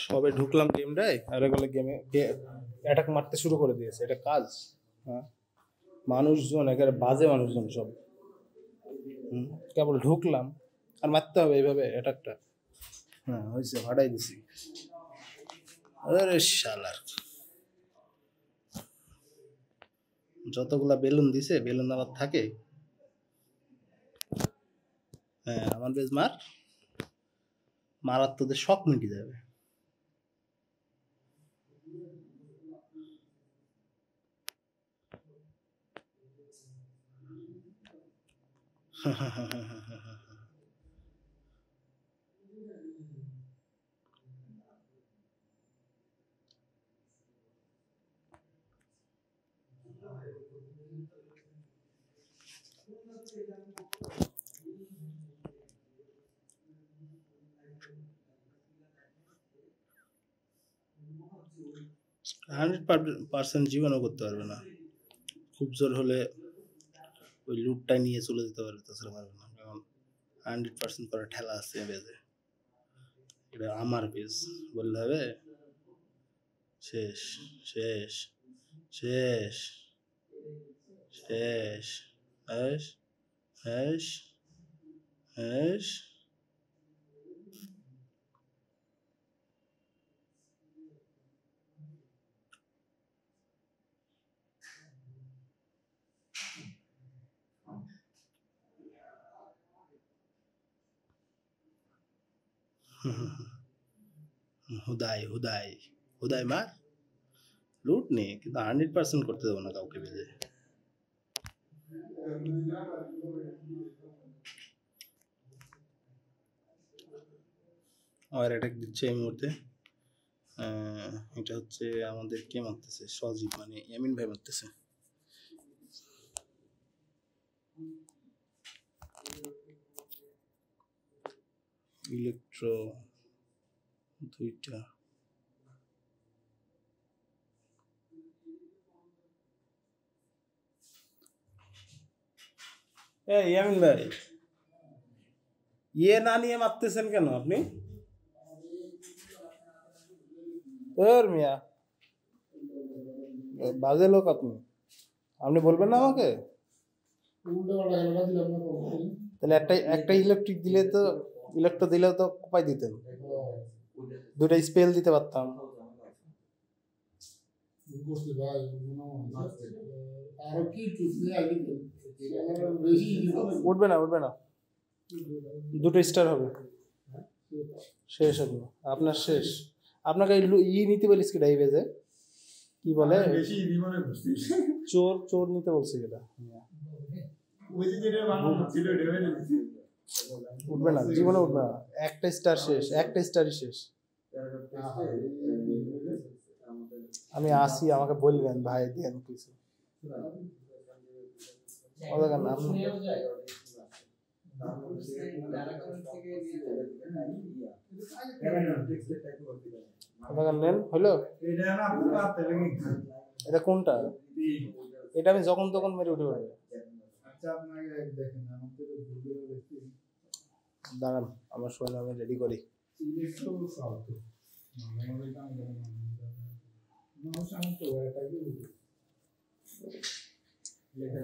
সবে ঢুকলাম গেমটায় আর এগুলো গেমে অ্যাটাক মারতে শুরু করে দিয়েছে। এটা কাজ? হ্যাঁ, মানুষজন একেবারে বাজে মানুষজন সব। কেবল ঢুকলাম আর মারতে হবে এইভাবে অ্যাটাকটা। হ্যাঁ হয়েছে, ভাড়াই দিছি। আরে শালার, যতগুলা বেলুন দিছে বেলুন আবার থাকে। হ্যাঁ আমার বেশ মার, মারার তোদের শখ মিটে যাবে। হান্ড্রেড পার্সেন্ট জীবনও করতে পারবে না। খুব জোর হলে ওই লুটটা নিয়ে চলে যেতে পারবে, তাছাড়া পারবে না। কারণ 100% করার ঠেলা আছে বেজে। এটা আমার পেজ বললে হবে? শেষ শেষ শেষ শেষ শেষ শেষ শেষ। হুদাই হুদাই হুদাই মার, লুট নেই, কিন্তু 100% করতে দেবো না কাউকে বেজে। আর অ্যাটাক দিচ্ছে এই মুহূর্তে। এটা হচ্ছে আমাদের কে মারতেছে, সজীব মানে ইয়ামিন ভাই মারতেছে। ইলেকট্রো দুইটা, ইয়ামিন ভাই ইয়ে না নিয়ে মারতেছেন কেন আপনি? মিয়া বাজে লোক আপনি, আপনি বলবেন না আমাকে? তাহলে একটা ইলেকট্রিক দিলে তো, ইলেকট্রো দিলেও তো কোপাই দিতেন, দুটা স্পেল দিতে পারতাম। উঠবে না উঠবে না, দুটো স্টার হবে, শেষ হবে আপনার, শেষ। আপনাকে ই নিতে বলিস কি ডাইভেজে কি বলে, চোর চোর নিতে বলছি এটা। উঠবে না, জীবনে উঠবে না, একটা স্টার শেষ, একটা স্টারই শেষ। আমি আসি, আমাকে বলবেন ভাই দেন কিছু। নেন হলো, এটা কোনটা? এটা আমি যখন তখন মেরে উঠে পারবে। দাঁড়ান আমার সময় আমি রেডি করি। লেখা